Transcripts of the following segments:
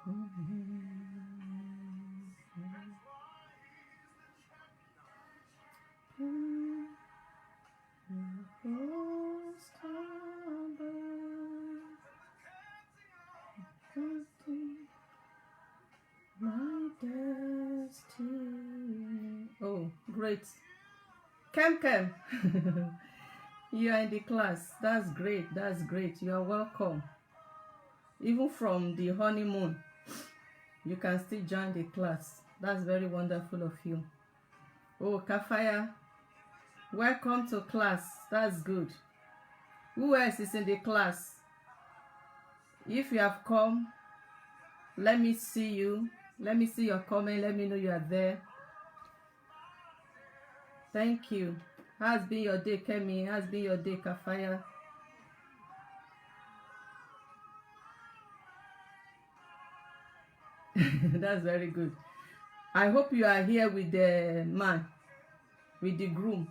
My destiny. Oh, great. Kem. You are in the class. That's great. That's great. You are welcome. Even from the honeymoon, you can still join the class. That's very wonderful of you. Oh, Kafaya, welcome to class. That's good. Who else is in the class? If you have come, let me see you. Let me see your comment. Let me know you are there. Thank you. How's been your day, Kemi? How's been your day, Kafaya? That's very good. I hope you are here with the man, with the groom.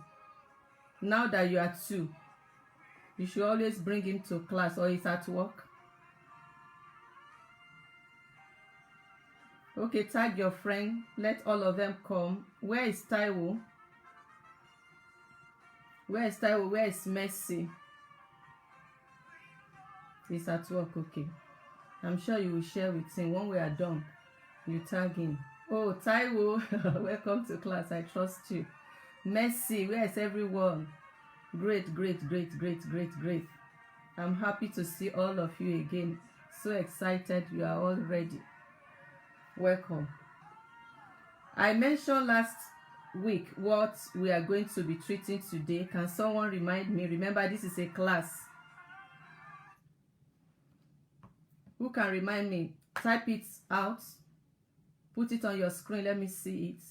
Now that you are two, you should always bring him to class, or he's at work. Okay, tag your friend. Let all of them come. Where is Taiwo? Where is Taiwo? Where is Mercy? He's at work, okay. I'm sure you will share with him. When we are done, you tag him. Oh, Taiwo, welcome to class. I trust you. Mercy, where is everyone? Great. I'm happy to see all of you again. So excited you are all ready. Welcome. I mentioned last week what we are going to be treating today. Can someone remind me? Remember, this is a class. Who can remind me? Type it out. Put it on your screen. Let me see it.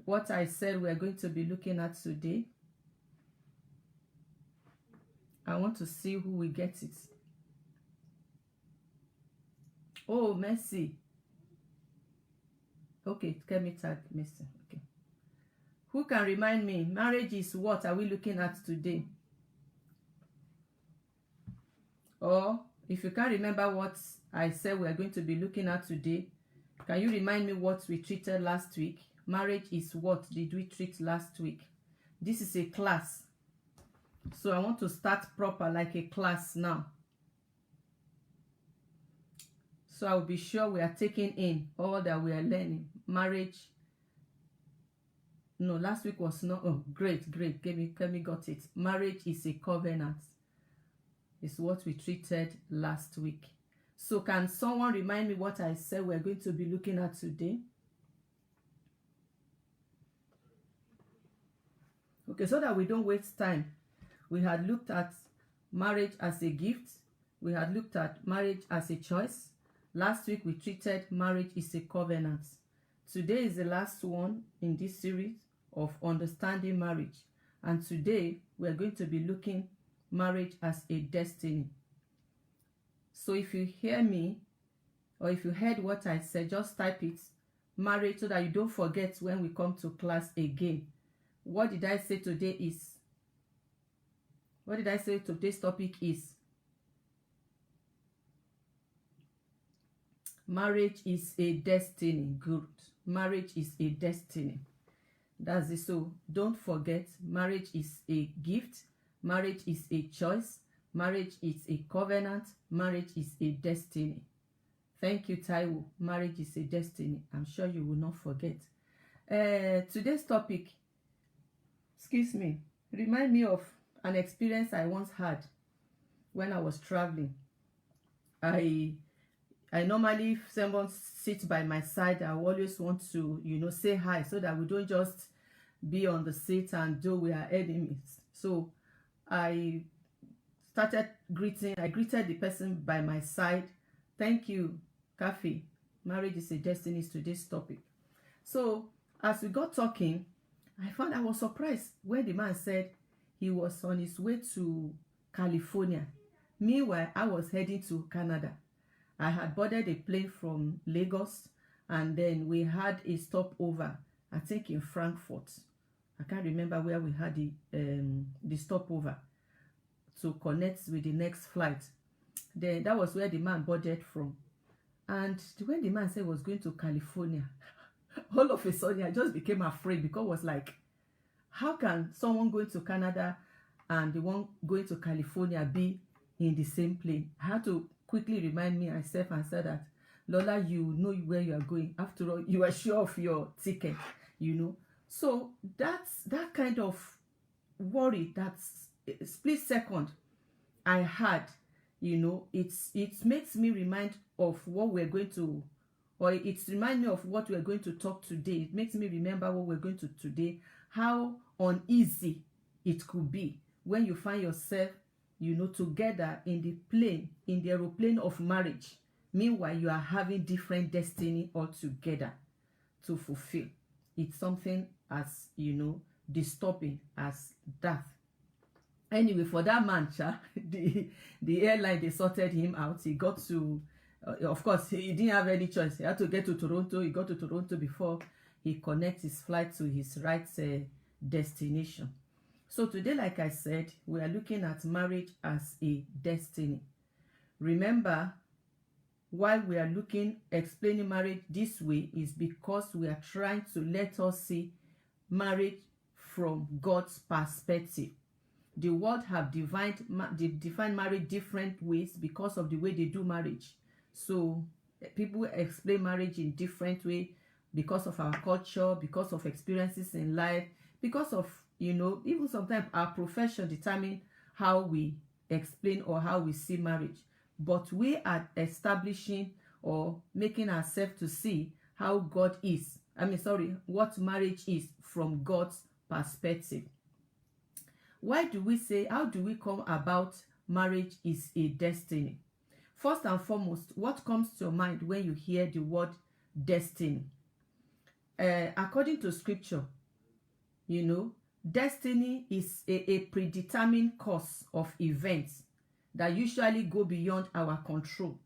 What I said we are going to be looking at today. I want to see who will get it. Oh, Mercy. Okay, let me tag Mercy. Okay. Who can remind me? Marriage is what are we looking at today? Or if you can't remember what I said we are going to be looking at today, can you remind me what we treated last week? Marriage is what did we treat last week? This is a class. So I want to start proper like a class now. So I'll be sure we are taking in all that we are learning. Marriage. No, last week was not. Oh, great. Kemi got it. Marriage is a covenant. It's what we treated last week. So can someone remind me what I said we're going to be looking at today? Okay, so that we don't waste time. We had looked at marriage as a gift. We had looked at marriage as a choice. Last week we treated marriage is a covenant. Today is the last one in this series of understanding marriage. And today we're going to be looking marriage as a destiny. So if you hear me, or if you heard what I said, just type it, marriage, so that you don't forget when we come to class again. What did I say today is? What did I say today's topic is? Marriage is a destiny. Good. Marriage is a destiny. That's it. So don't forget, marriage is a gift. Marriage is a choice. Marriage is a covenant. Marriage is a destiny. Thank you, Taiwo. Marriage is a destiny. I'm sure you will not forget. Today's topic, excuse me, remind me of an experience I once had when I was traveling. I normally, if someone sits by my side, I always want to, say hi, so that we don't just be on the seat and do we are enemies. So I started greeting. I greeted the person by my side. Thank you, Kafi. Marriage is a destiny is today's topic. So as we got talking, I was surprised when the man said he was on his way to California. Meanwhile, I was heading to Canada. I had boarded a plane from Lagos, and then we had a stopover, I think in Frankfurt. I can't remember where we had the stopover to connect with the next flight. Then that was where the man boarded from. And when the man said he was going to California, all of a sudden I just became afraid, because it was like, how can someone going to Canada and the one going to California be in the same plane? I had to quickly remind myself and say that, Lola, you know where you are going. After all, you are sure of your ticket, you know. So that's that kind of worry, that's a split second I had, you know, it makes me remind of what we're going to, or it reminds me of what we're going to talk today. It makes me remember what we're going to today, how uneasy it could be when you find yourself, you know, together in the plane, in the aeroplane of marriage. Meanwhile, you are having different destiny altogether to fulfill. It's something as, you know, disturbing as that. Anyway, for that man, the airline, they sorted him out. He got to, of course, he didn't have any choice. He had to get to Toronto. He got to Toronto before he connects his flight to his right destination. So today, like I said, we are looking at marriage as a destiny. Remember, why we are explaining marriage this way is because we are trying to let us see marriage from God's perspective. The world have defined marriage different ways because of the way they do marriage. So people explain marriage in different way because of our culture, because of experiences in life, because of, you know, even sometimes our profession determine how we explain or how we see marriage. But we are establishing or making ourselves to see how God is. What marriage is from God's perspective. Why do we say, how do we come about marriage is a destiny? First and foremost, what comes to your mind when you hear the word destiny? According to scripture, you know, destiny is a predetermined course of events that usually go beyond our control.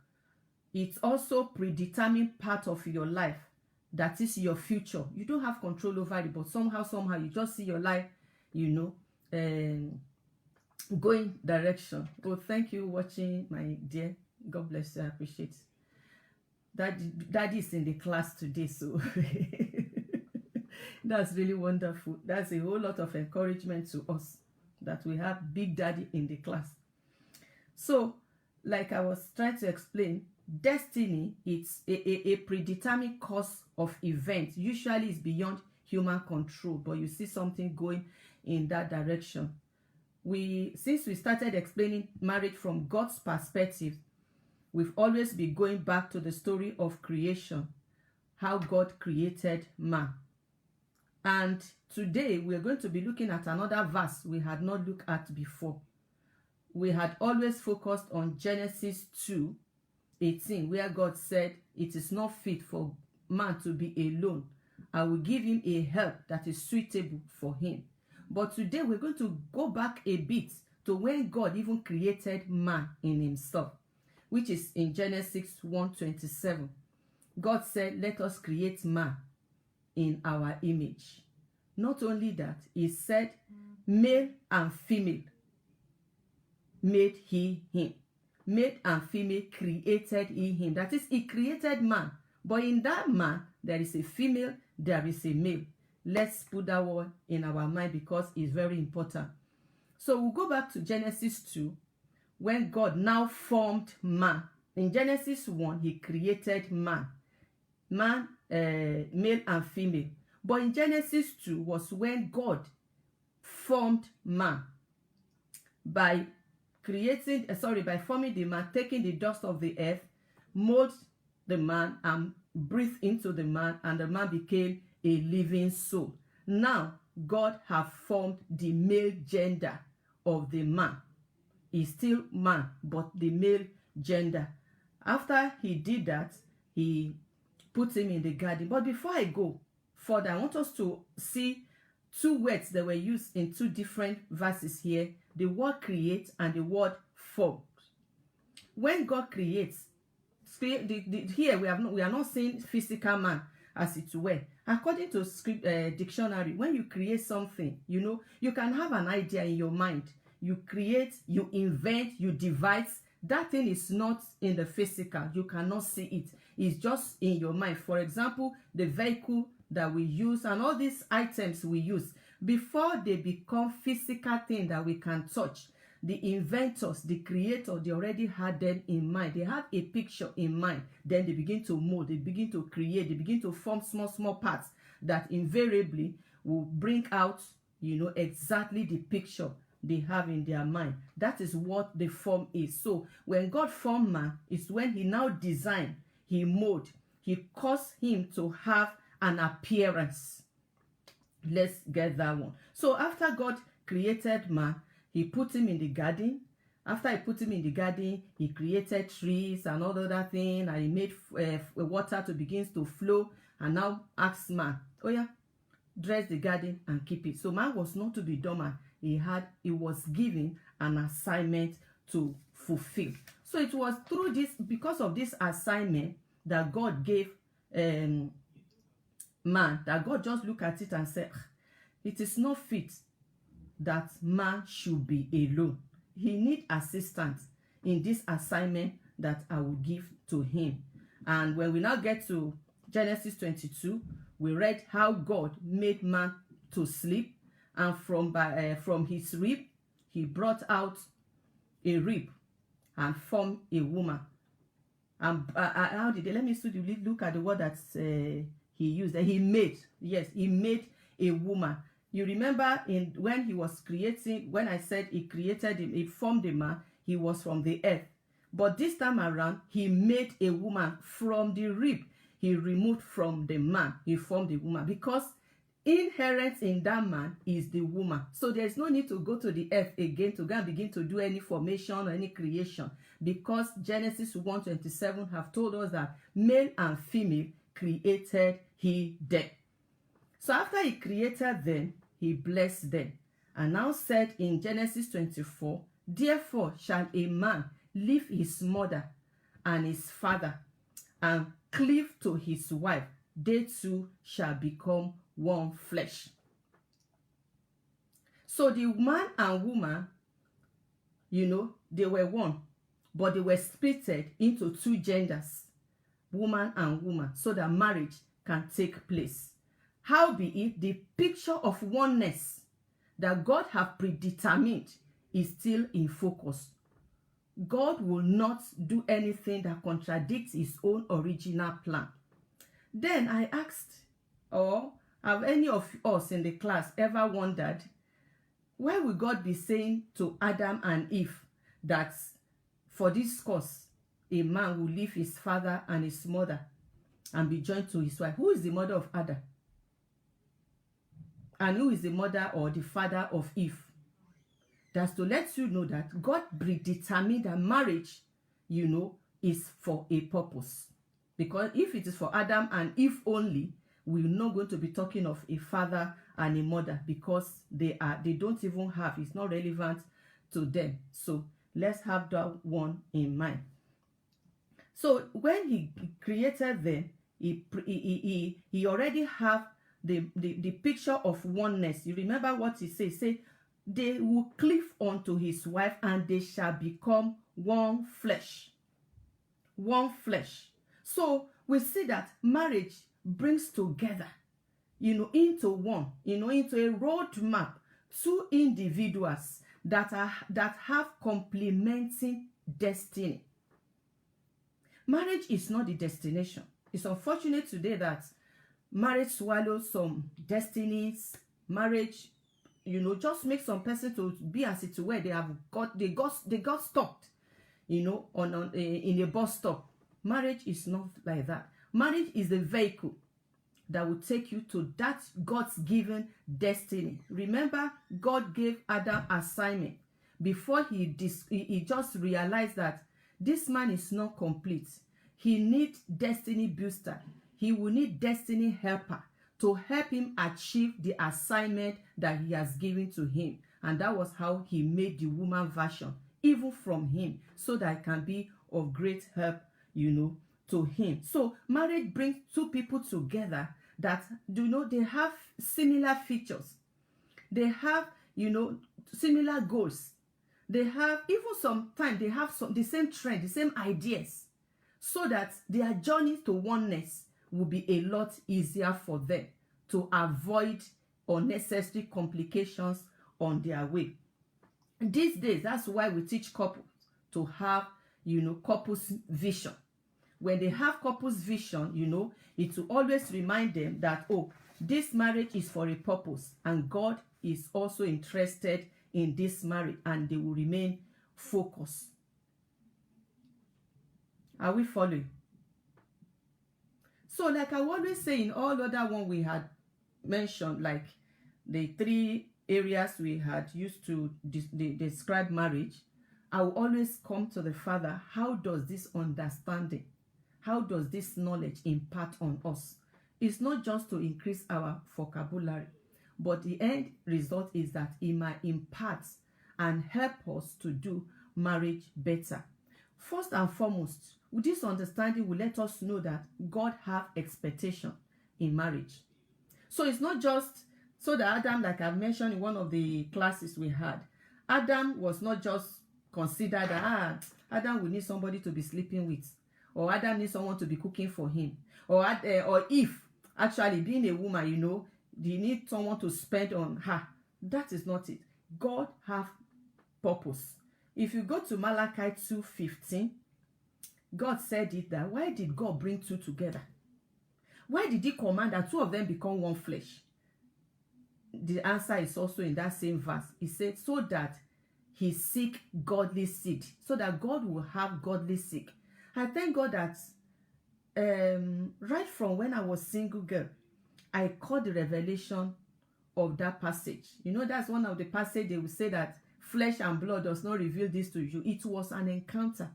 It's also predetermined part of your life, that is your future. You don't have control over it, but somehow you just see your life, you know, going direction. Oh, thank you watching, my dear. God bless you. I appreciate it. Daddy is in the class today, so that's really wonderful. That's a whole lot of encouragement to us that we have Big Daddy in the class. So, like I was trying to explain, destiny, it's a predetermined course of events. Usually it's beyond human control, but you see something going in that direction. Since we started explaining marriage from God's perspective, we've always been going back to the story of creation, how God created man. And today we're going to be looking at another verse we had not looked at before. We had always focused on Genesis 2:18, where God said, it is not fit for man to be alone. I will give him a help that is suitable for him. But today we're going to go back a bit to when God even created man in himself, which is in Genesis 1:27. God said, let us create man in our image. Not only that, he said, male and female made he him. Male and female created he him. That is, he created man. But in that man, there is a female, there is a male. Let's put that one in our mind because it's very important. So we'll go back to Genesis 2, when God now formed man. In Genesis 1, he created man. Man, male and female. But in Genesis 2 was when God formed man by forming the man, taking the dust of the earth, mold the man and breathe into the man, and the man became a living soul. Now, God have formed the male gender of the man. He's still man, but the male gender. After he did that, he put him in the garden. But before I go further, I want us to see two words that were used in two different verses here. The word create and the word form. When God creates, here we are not saying physical man as it were. According to dictionary, when you create something, you know, you can have an idea in your mind. You create, you invent, you devise. That thing is not in the physical. You cannot see it. is just in your mind. For example, the vehicle that we use and all these items we use, before they become physical things that we can touch, the inventors, the creator, they already had them in mind. They had a picture in mind. Then they begin to mold, they begin to create, they begin to form small parts that invariably will bring out, exactly the picture they have in their mind. That is what the form is. So when God formed man, it's when he now designed, he molded, he caused him to have an appearance. Let's get that one. So after God created man, he put him in the garden. After he put him in the garden, he created trees and all other things, and he made water to begin to flow, and now asked man, oh yeah, dress the garden and keep it. So man was not to be dormant. He was given an assignment to fulfill. So it was through this, because of this assignment that God gave man, that God just looked at it and said, it is not fit that man should be alone. He needs assistance in this assignment that I will give to him. And when we now get to Genesis 22, we read how God made man to sleep, and from his rib he brought out a rib and formed a woman. And how did they? Let me look at the word that he used. He made, yes, he made a woman. You remember when he was creating, when I said he created him, he formed a man, he was from the earth. But this time around, he made a woman from the rib. He removed from the man, he formed a woman, because inherent in that man is the woman. So there's no need to go to the earth again to go and begin to do any formation or any creation, because Genesis 1:27 have told us that male and female created he them. So after he created them, he blessed them, and now said in Genesis 24, therefore shall a man leave his mother and his father and cleave to his wife, they two shall become one flesh. So the man and woman, they were one, but they were splitted into two genders, woman and woman, so that marriage can take place. Howbeit, the picture of oneness that God have predetermined is still in focus. God will not do anything that contradicts his own original plan. Then I asked, or have any of us in the class ever wondered, why would God be saying to Adam and Eve that for this cause a man will leave his father and his mother and be joined to his wife? Who is the mother of Adam? And who is the mother or the father of Eve? That's to let you know that God predetermined that marriage, is for a purpose. Because if it is for Adam and Eve only, we're not going to be talking of a father and a mother, because they don't even have, it's not relevant to them. So let's have that one in mind. So when he created them, he already have the picture of oneness. You remember what he says? Say, they will cleave unto his wife, and they shall become one flesh. One flesh. So we see that marriage brings together, into one, into a roadmap, two individuals that have complementing destiny. Marriage is not the destination. It's unfortunate today that marriage swallows some destinies. Marriage, just makes some person to be as it were. They got stopped, in a bus stop. Marriage is not like that. Marriage is the vehicle that will take you to that God's given destiny. Remember, God gave Adam assignment before he just realized that this man is not complete. He needs destiny booster. He will need destiny helper to help him achieve the assignment that he has given to him. And that was how he made the woman version, even from him, so that it can be of great help, to him. So marriage brings two people together that, they have similar features. They have, similar goals. They have, even sometimes they have the same trend, the same ideas. so that their journey to oneness will be a lot easier for them to avoid unnecessary complications on their way. These days, that's why we teach couples to have, couples vision. When they have couples vision, it will always remind them that, oh, this marriage is for a purpose, and God is also interested in this marriage, and they will remain focused. Are we following? So, like I always say in all other one we had mentioned, like the 3 areas we had used to describe marriage, I will always come to the Father. How does this understanding, how does this knowledge impart on us? It's not just to increase our vocabulary, but the end result is that it might impart and help us to do marriage better. First and foremost, with this understanding will let us know that God have expectation in marriage. So it's not just so that Adam, like I've mentioned in one of the classes we had, Adam was not just considered that Adam will need somebody to be sleeping with, or Adam needs someone to be cooking for him, or if actually being a woman, you need someone to spend on her. That is not it. God have purpose. If you go to Malachi 2:15, God said it that why did God bring 2 together? Why did he command that 2 of them become one flesh? The answer is also in that same verse. He said, so that he seek godly seed, so that God will have godly seed. I thank God that right from when I was single girl, I caught the revelation of that passage. That's one of the passages they will say that flesh and blood does not reveal this to you. It was an encounter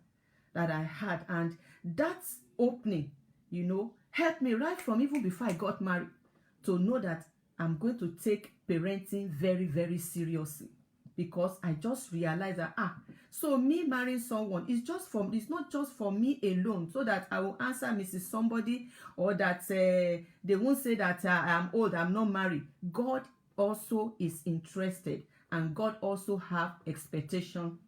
that I had, and that opening, helped me right from even before I got married to know that I'm going to take parenting very, very seriously, because I just realized that so me marrying someone is it's not just for me alone, so that I will answer Mrs. Somebody, or that they won't say that I'm old, I'm not married. God also is interested, and God also have expectation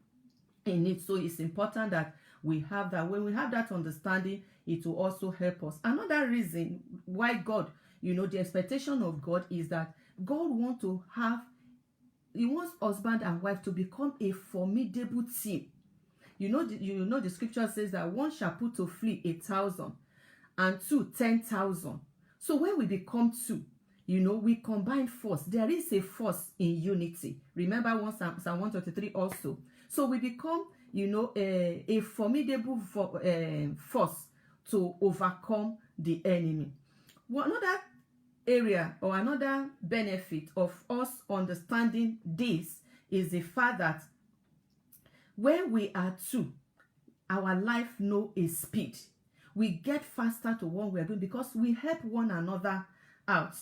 in it. So it's important that we have that. When we have that understanding, it will also help us. Another reason why God, the expectation of God is that God He wants husband and wife to become a formidable team. The scripture says that 1 shall put to flee 1,000, and 2 10,000. So when we become 2, we combine force. There is a force in unity. Remember Psalm 133 also. So we become, a formidable force to overcome the enemy. Another area or another benefit of us understanding this is the fact that when we are 2, our life know a speed. We get faster to what we are doing because we help one another out.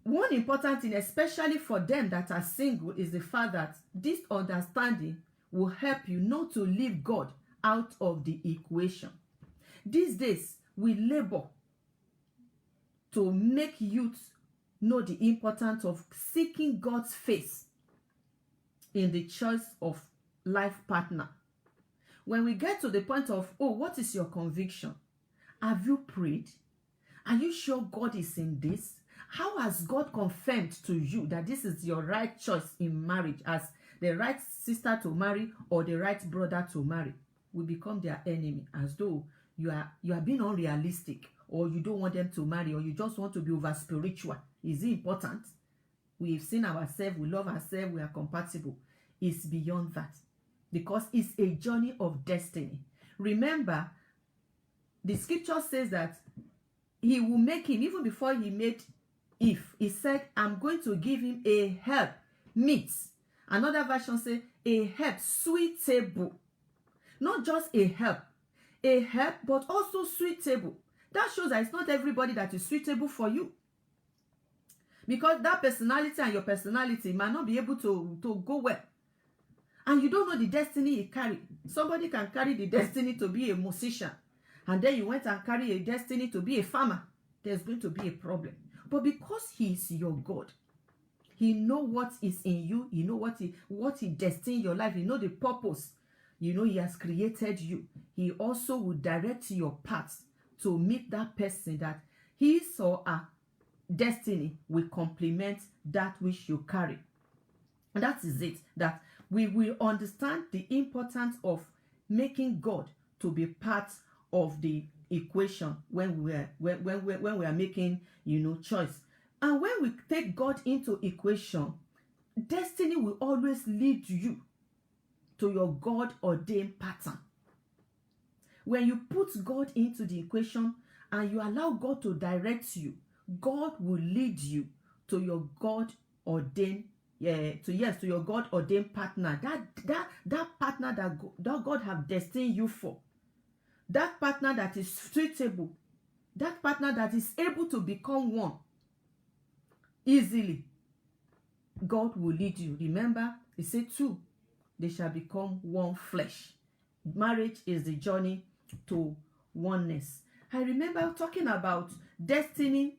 One important thing, especially for them that are single, is the fact that this understanding will help you not to leave God out of the equation. These days, we labor to make youth know the importance of seeking God's face in the choice of life partner. When we get to the point of, what is your conviction? Have you prayed? Are you sure God is in this? How has God confirmed to you that this is your right choice in marriage, as the right sister to marry or the right brother to marry? We become their enemy, as though you are being unrealistic, or you don't want them to marry, or you just want to be over spiritual. Is it important? We've seen ourselves, we love ourselves, we are compatible. It's beyond that, because it's a journey of destiny. Remember, the scripture says that he will make him, even before he made Eve, he said, I'm going to give him a help meet. Another version says a help suitable. Not just a help, but also suitable. That shows that it's not everybody that is suitable for you, because that personality and your personality might not be able to go well, and you don't know the destiny he carry. Somebody can carry the destiny to be a musician, and then you went and carry a destiny to be a farmer. There's going to be a problem. But because he is your God, he knows what is in you, he knows what he destined your life, he knows the purpose. you know, he has created you, he also will direct your paths to meet that person that his or her destiny will complement that which you carry. And that is it, that we will understand the importance of making God to be part of the equation when we are making, you know, choice. And when we take God into equation, destiny will always lead you to your God ordained pattern. When you put God into the equation and you allow God to direct you, God will lead you to your God ordained to your God ordained partner. That partner that God have destined you for. That partner that is suitable. That partner that is able to become one easily. God will lead you. Remember, he said two, they shall become one flesh. Marriage is the journey to oneness. I remember talking about destiny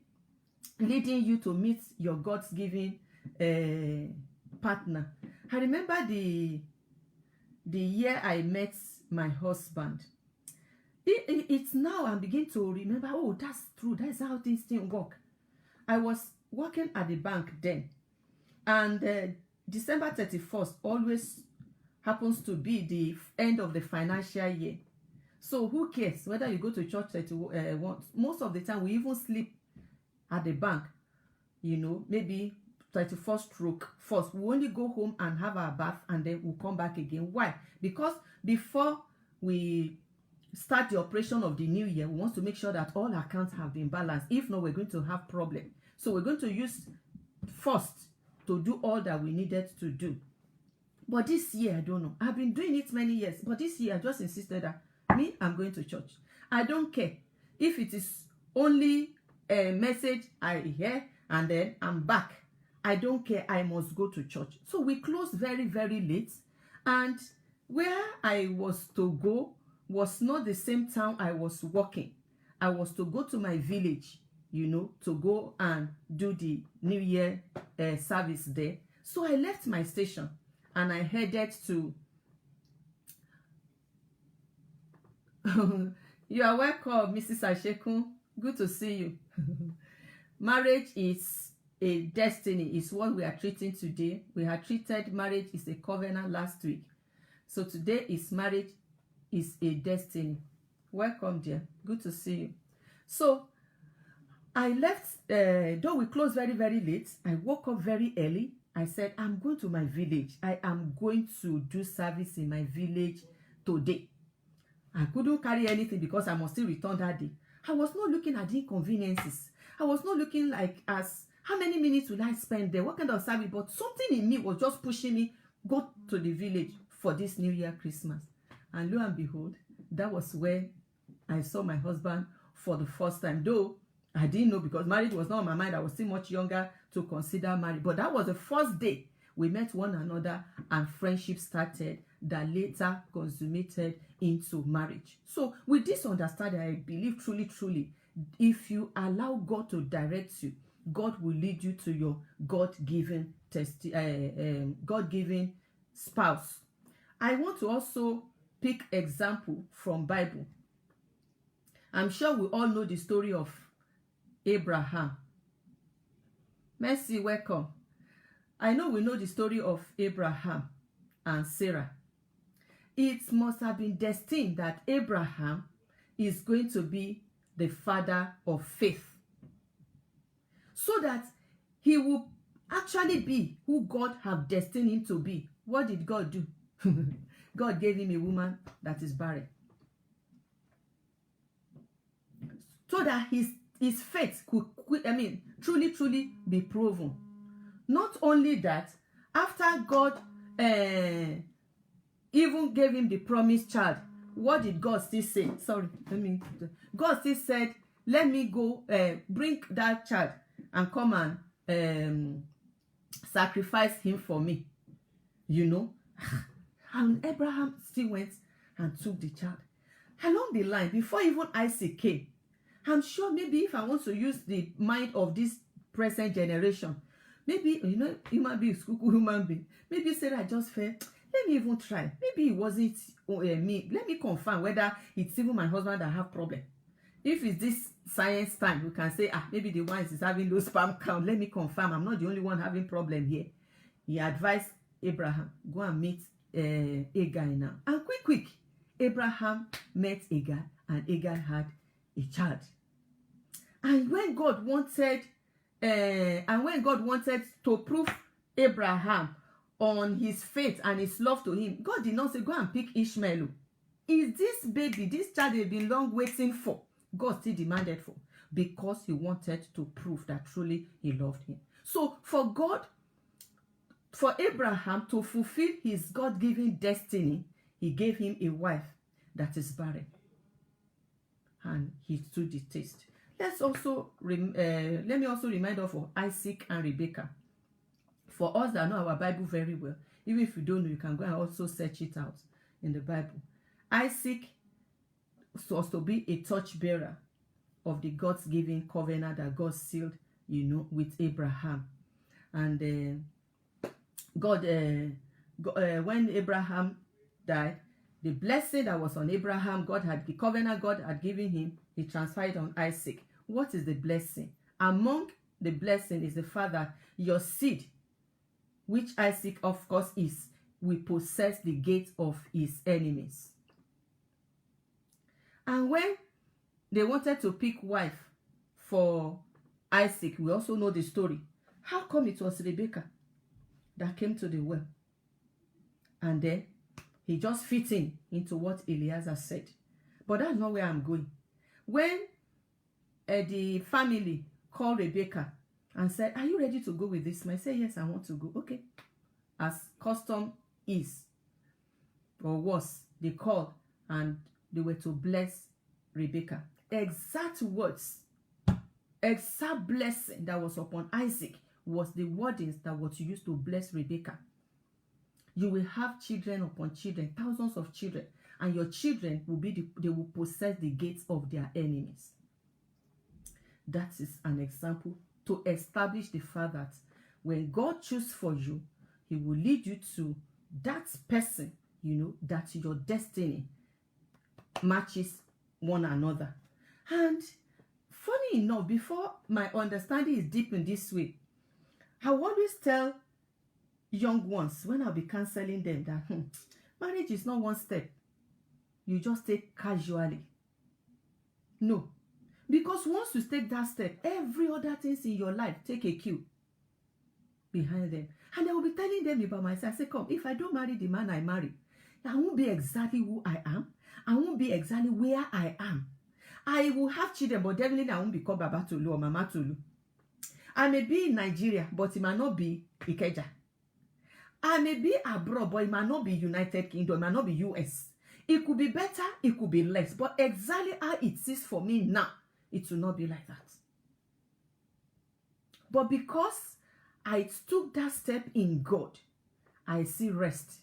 leading you to meet your God's given partner. I remember the year I met my husband. It's now I'm beginning to remember, oh, that's true. That's how things work. I was working at the bank then. And December 31st always happens to be the end of the financial year. So who cares whether you go to church 31? Most of the time we even sleep at the bank. You know, maybe 31st stroke first. We only go home and have our bath and then we'll come back again. Why? Because before we start the operation of the new year, we want to make sure that all accounts have been balanced. If not, we're going to have problem. So we're going to use first to do all that we needed to do. But this year, I don't know. I've been doing it many years. But this year, I just insisted that I'm going to church. I don't care if it is only a message I hear and then I'm back. I don't care. I must go to church. So we closed very, very late. And where I was to go was not the same town I was working. I was to go to my village, you know, to go and do the New Year service there. So I left my station and I headed to... You are welcome, Mrs. Ashekun. Good to see you. Marriage is a destiny, is what we are treating today. We had treated marriage is a covenant last week. So today is marriage is a destiny. Welcome, dear. Good to see you. So I left, though we closed very, very late. I woke up very early. I said, I'm going to my village. I am going to do service in my village today. I couldn't carry anything because I must still return that day. I was not looking at the inconveniences. I was not looking like as how many minutes will I spend there? What kind of service? But something in me was just pushing me, go to the village for this New Year Christmas. And lo and behold, that was where I saw my husband for the first time. Though I didn't know because marriage was not on my mind. I was still much younger to consider marriage. But that was the first day we met one another and friendship started that later consummated into marriage. So with this understanding, I believe truly, if you allow God to direct you, God will lead you to your God-given God-given spouse. I want to also pick example from Bible. I'm sure we all know the story of Abraham. Mercy, welcome. I know we know the story of Abraham and Sarah. It must have been destined that Abraham is going to be the father of faith, so that he will actually be who God have destined him to be. What did God do? God gave him a woman that is barren, so that his faith could, truly be proven. Not only that, after God even gave him the promised child, what did God still say? God still said, let me go bring that child and come and sacrifice him for me. You know? And Abraham still went and took the child. Along the line, before even Isaac came, I'm sure maybe if I want to use the mind of this present generation, maybe, human being is cuckoo human being. Maybe Sarah just felt, let me even try. Maybe it wasn't me. Let me confirm whether it's even my husband that have problem. If it's this science time, we can say, maybe the one is having low sperm count. Let me confirm. I'm not the only one having problem here. He advised Abraham, go and meet Agar now. And quick, Abraham met Agar, and Agar had a child. And when God wanted, to prove Abraham on his faith and his love to him, God did not say, go and pick Ishmael. Is this baby, this child they've been long waiting for, God still demanded for, because he wanted to prove that truly he loved him. So for Abraham to fulfill his God-given destiny, he gave him a wife that is barren. And he stood the test. Let me also remind us of Isaac and Rebekah. For us that know our Bible very well, even if you don't know, you can go and also search it out in the Bible. Isaac was to be a torchbearer of the God's given covenant that God sealed, with Abraham. And when Abraham died, the blessing that was on Abraham, the covenant God had given him, he transferred on Isaac. What is the blessing? Among the blessing is the fact that your seed, which Isaac of course is, will possess the gate of his enemies. And when they wanted to pick wife for Isaac, we also know the story. How come it was Rebekah that came to the well? And then he just fit into what Eliezer said. But that's not where I'm going. When the family called Rebekah and said, are you ready to go with this man? I said, yes, I want to go. Okay. As custom is, or was, they called and they were to bless Rebekah. Exact words, exact blessing that was upon Isaac was the wordings that was used to bless Rebekah. You will have children upon children, thousands of children, and your children will they will possess the gates of their enemies. That is an example to establish the fact that when God chooses for you, he will lead you to that person, that your destiny matches one another. And funny enough, before my understanding is deep in this way, I always tell young ones when I'll be counseling them that marriage is not one step you just take casually. No. Because once you take that step, every other things in your life take a cue behind them. And I will be telling them about myself. I say, come, if I don't marry the man I marry, I won't be exactly who I am. I won't be exactly where I am. I will have children, but definitely I won't be called Baba Tolu or Mama Tolu. I may be in Nigeria, but it might not be Ikeja. I may be abroad, but it might not be United Kingdom, it might not be US. It could be better, it could be less. But exactly how it is for me now, it will not be like that. But because I took that step in God, I see rest.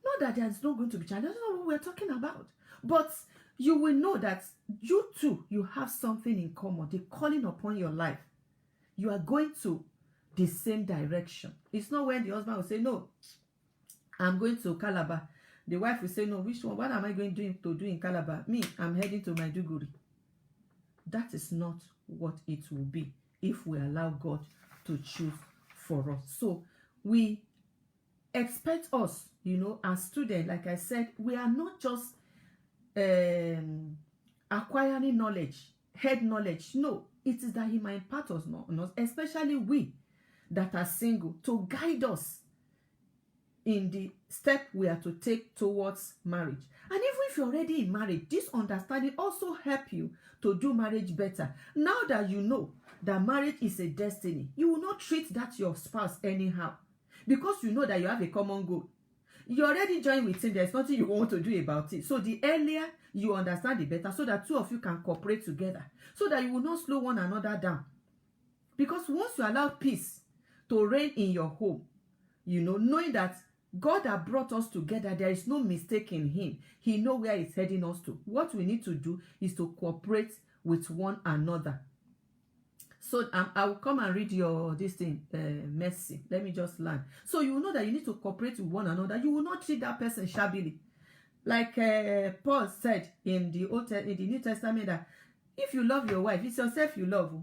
Not that there's not going to be challenge. That's not what we're talking about. But you will know that you too, you have something in common. The calling upon your life. You are going to the same direction. It's not when the husband will say, no, I'm going to Calabar. The wife will say, no, which one? What am I going to do in Calabar? Me, I'm heading to Maiduguri. That is not what it will be if we allow God to choose for us. So we expect us, as students, like I said, we are not just acquiring knowledge, head knowledge. No, it is that he might impart us, especially we that are single, to guide us in the step we are to take towards marriage. And even if you're already in marriage, this understanding also help you to do marriage better. Now that you know that marriage is a destiny, you will not treat that your spouse anyhow, because you know that you have a common goal. You already joined with him, there's nothing you want to do about it. So the earlier you understand, the better, so that two of you can cooperate together, so that you will not slow one another down. Because once you allow peace to reign in your home, knowing that God has brought us together, there is no mistake in him. He knows where he's heading us to. What we need to do is to cooperate with one another, So I will come and read your this thing, mercy. Let me just learn. So you will know that you need to cooperate with one another. You will not treat that person shabbily. Like Paul said in the New Testament, that if you love your wife, it's yourself you love.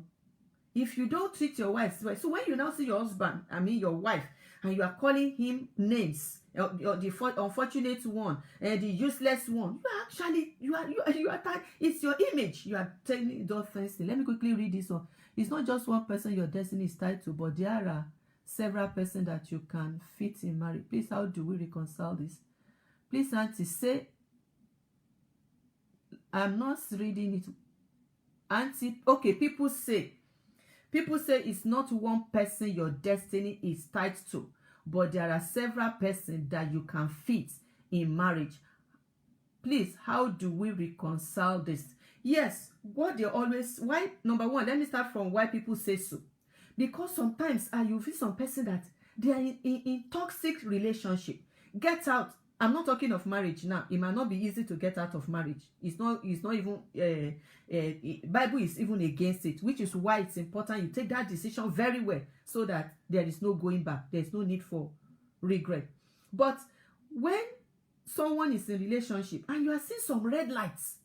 If you don't treat your wife well, so when you now see your husband, I mean your wife, and you are calling him names, the unfortunate one, the useless one, you are it's your image. You are telling those things. Let me quickly read this one. It's not just one person your destiny is tied to, but there are several persons that you can fit in marriage. Please, how do we reconcile this? Please, Auntie, say, I'm not reading it. Auntie, okay, people say it's not one person your destiny is tied to, but there are several persons that you can fit in marriage. Please, how do we reconcile this? Yes, what they always, why, number one, let me start from why people say so. Because sometimes you feel some person that they are in toxic relationship. Get out. I'm not talking of marriage now. It might not be easy to get out of marriage. It's not even Bible is even against it, which is why it's important you take that decision very well, so that there is no going back. There's no need for regret. But when someone is in a relationship and you are seeing some red lights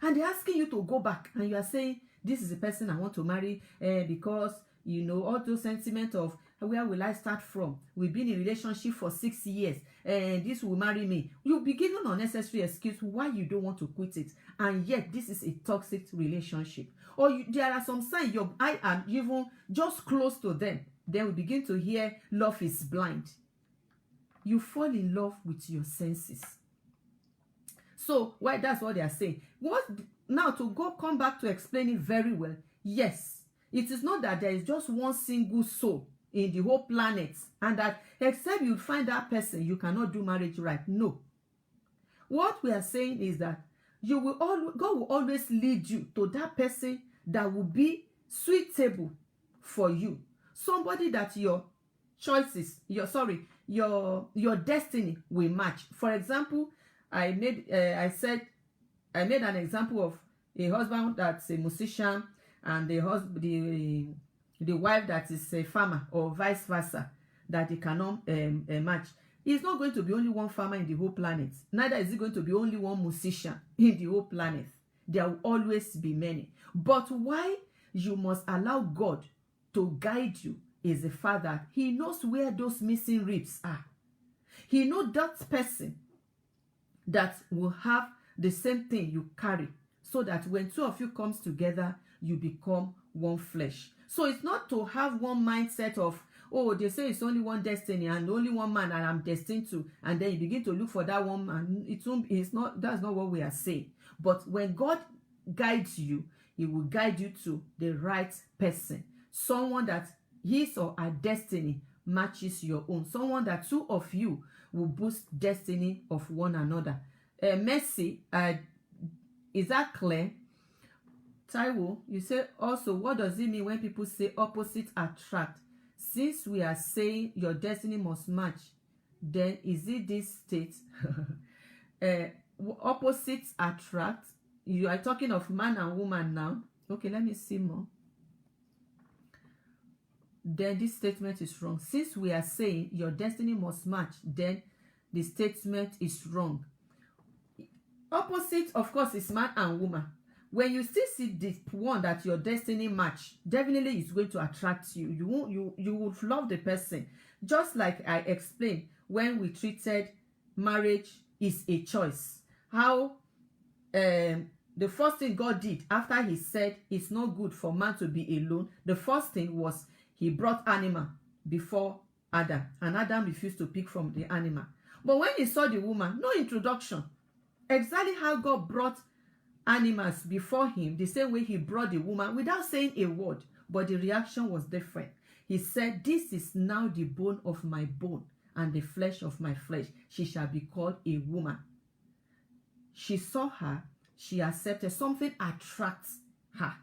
and they're asking you to go back, and you are saying, this is the person I want to marry, because you know all those sentiments of, where will I start from? We've been in a relationship for 6 years, and this will marry me. You'll be given unnecessary excuse why you don't want to quit it, and yet this is a toxic relationship. Or there are some signs your eye are even just close to them. Then we begin to hear love is blind. You fall in love with your senses. So why that's what they are saying. What now to come back to explain it very well? Yes, it is not that there is just one single soul in the whole planet, and that except you find that person, you cannot do marriage right. No. What we are saying is that God will always lead you to that person that will be suitable for you. Somebody that your choices, your destiny will match. For example, I made an example of a husband that's a musician and the wife that is a farmer, or vice versa, that they cannot match. It's not going to be only one farmer in the whole planet. Neither is it going to be only one musician in the whole planet. There will always be many. But why you must allow God to guide you is the fact that He knows where those missing ribs are. He knows that person that will have the same thing you carry, so that when two of you comes together, you become one flesh. So it's not to have one mindset of, oh, they say it's only one destiny and only one man and I'm destined to, and then you begin to look for that one man. That's not what we are saying. But when God guides you, He will guide you to the right person, someone that his or her destiny matches your own, someone that two of you will boost destiny of one another. Mercy, is that clear? Taiwo, you say also, what does it mean when people say opposite attract? Since we are saying your destiny must match, then is it this state? Opposites attract. You are talking of man and woman now. Okay, let me see more. Then this statement is wrong. Since we are saying your destiny must match, then the statement is wrong. Opposite, of course, is man and woman. When you still see the one that your destiny match, definitely is going to attract you. You would love the person. Just like I explained when we treated marriage is a choice. How the first thing God did after He said it's not good for man to be alone, the first thing was He brought animal before Adam, and Adam refused to pick from the animal. But when he saw the woman, no introduction. Exactly how God brought animals before Him, the same way He brought the woman without saying a word, but the reaction was different. He said, this is now the bone of my bone and the flesh of my flesh. She shall be called a woman. She saw her, she accepted. Something attracts her,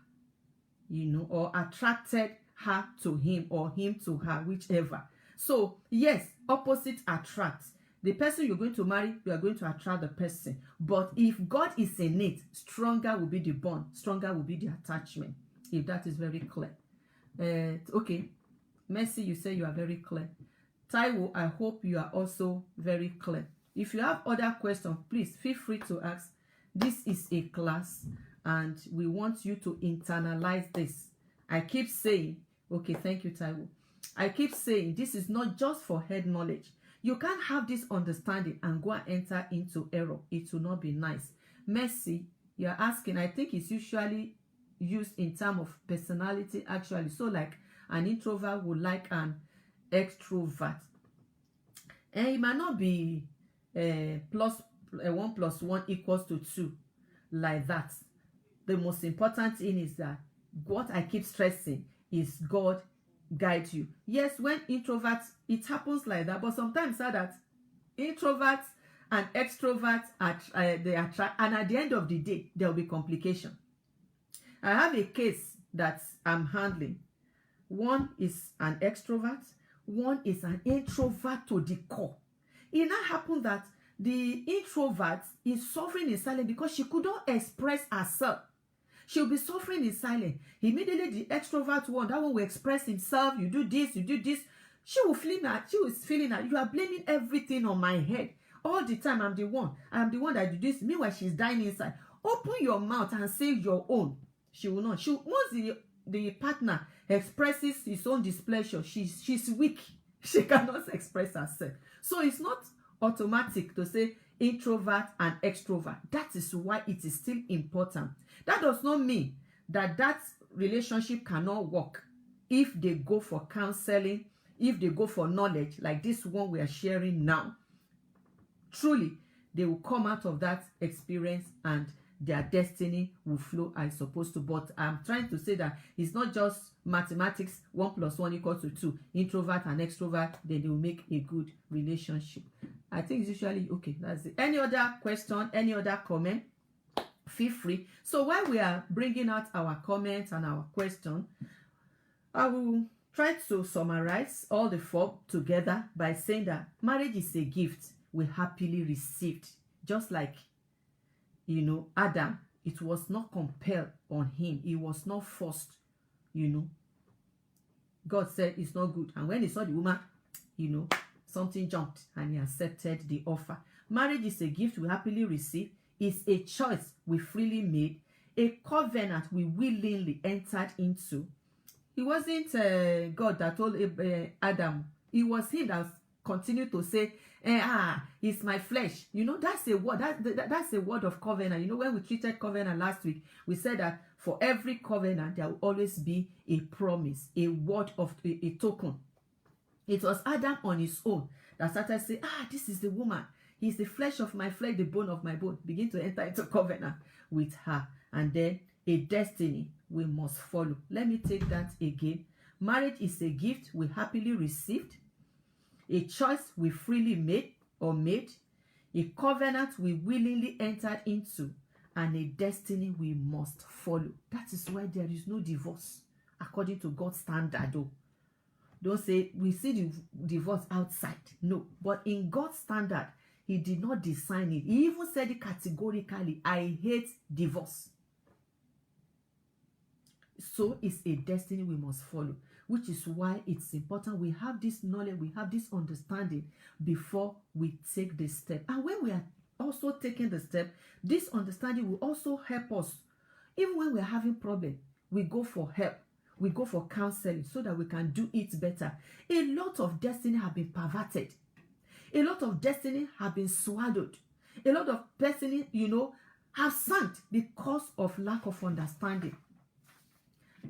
or attracted her to him, or him to her, whichever. So yes, opposite attracts. The person you're going to marry, you are going to attract the person. But if God is in it, stronger will be the bond, stronger will be the attachment. If that is very clear. Okay, Mercy, you say you are very clear. Taiwo, I hope you are also very clear. If you have other questions, please feel free to ask. This is a class and we want you to internalize this. I keep saying, okay, thank you, Taiwo. I keep saying this is not just for head knowledge. You can't have this understanding and go and enter into error. It will not be nice. Mercy, you're asking, I think it's usually used in terms of personality actually. So like an introvert would like an extrovert. And it might not be 1 + 1 = 2 like that. The most important thing is that what I keep stressing is God guide you. Yes, when introverts, it happens like that, but sometimes that introverts and extroverts they attract, and at the end of the day there will be complication. I have a case that I'm handling. One is an extrovert, one is an introvert to the core. It now happened that the introvert is suffering in silence because she could not express herself. She'll be suffering in silence. Immediately the extrovert one, that one will express himself. You do this, you do this. She was feeling that you are blaming everything on my head. All the time I'm the one that do this. Meanwhile, she's dying inside. Open your mouth and say your own. She will not. Once the partner expresses his own displeasure, she's weak. She cannot express herself. So it's not automatic to say introvert and extrovert. That is why it is still important. That does not mean that relationship cannot work if they go for counseling, if they go for knowledge like this one we are sharing now. Truly, they will come out of that experience and their destiny will flow as supposed to. But I'm trying to say that it's not just mathematics, 1 + 1 = 2. Introvert and extrovert, then they will make a good relationship. I think it's usually okay. That's it. Any other question, any other comment? Feel free. So while we are bringing out our comments and our question, I will try to summarize all the 4 together by saying that marriage is a gift we happily received. Just like, Adam, it was not compelled on him. It was not forced, God said it's not good. And when he saw the woman, something jumped and he accepted the offer. Marriage is a gift we happily receive. It's a choice we freely made. A covenant we willingly entered into. It wasn't God that told Adam. It was him that continued to say, it's my flesh. That's a word. That's a word of covenant. When we treated covenant last week, we said that for every covenant, there will always be a promise, a word of a token. It was Adam on his own that started saying, this is the woman. He's the flesh of my flesh, the bone of my bone. Begin to enter into covenant with her. And then a destiny we must follow. Let me take that again. Marriage is a gift we happily received. A choice we freely made, a covenant we willingly entered into, and a destiny we must follow. That is why there is no divorce according to God's standard. Don't say we see the divorce outside. No, but in God's standard, he did not design it. He even said it categorically, I hate divorce. So it's a destiny we must follow, which is why it's important we have this knowledge, we have this understanding before we take the step. And when we are also taking the step, this understanding will also help us. Even when we're having problems, we go for help. We go for counseling so that we can do it better. A lot of destiny have been perverted. A lot of destiny have been swallowed. A lot of destiny, have sunk because of lack of understanding.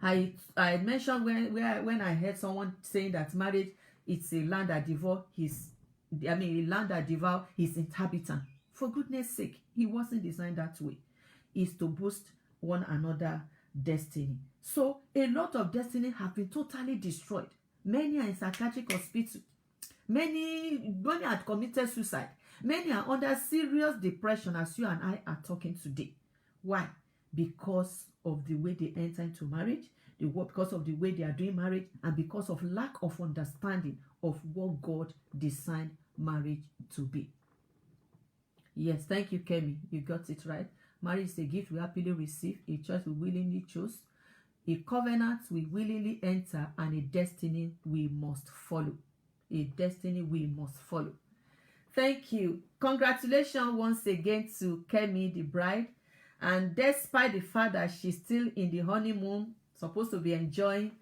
I mentioned when I heard someone saying that marriage, it's a land that devour his inhabitant. For goodness sake, he wasn't designed that way. It's to boost one another destiny. So a lot of destiny have been totally destroyed. Many are in psychiatric hospital. Many had committed suicide. Many are under serious depression as you and I are talking today. Why? Because of the way they enter into marriage, because of the way they are doing marriage, and because of lack of understanding of what God designed marriage to be. Yes, thank you, Kemi. You got it right. Marriage is a gift we happily receive, a choice we willingly chose, A covenant we willingly enter, and a destiny we must follow. A destiny we must follow. Thank you. Congratulations once again to Kemi, the bride. And despite the fact that she's still in the honeymoon, supposed to be enjoying,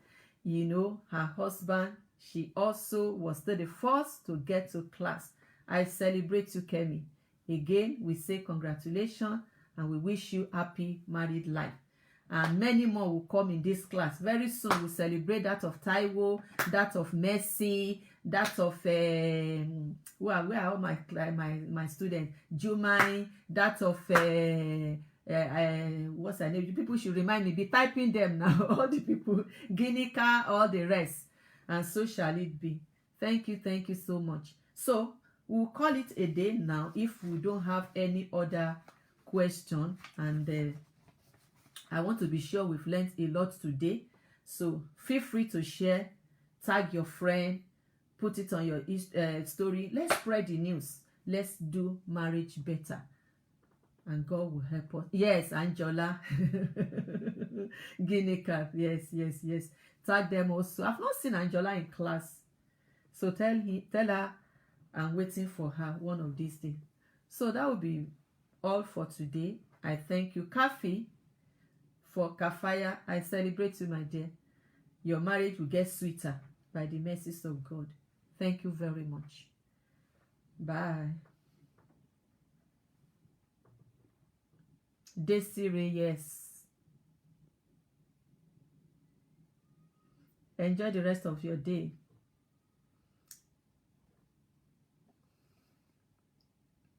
you know, her husband, she also was still the first to get to class. I celebrate you, Kemi. Again, we say congratulations and we wish you happy married life. And many more will come in this class. Very soon we'll celebrate that of Taiwo, that of Mercy, that of where are all my students? Jumai, that of what's her name? People should remind me, be typing them now. All the people, Ginika, all the rest. And so shall it be. Thank you so much. So we'll call it a day now if we don't have any other question. And I want to be sure we've learned a lot today. So feel free to share, tag your friend, put it on your story. Let's spread the news. Let's do marriage better. And God will help us. Yes, Angela. Guinea cat. Yes. Tag them also. I've not seen Angela in class. So tell her I'm waiting for her one of these days. So that will be all for today. I thank you. Kafi, for Kafaya, I celebrate you, my dear. Your marriage will get sweeter by the mercies of God. Thank you very much. Bye. Desiree, yes. Enjoy the rest of your day.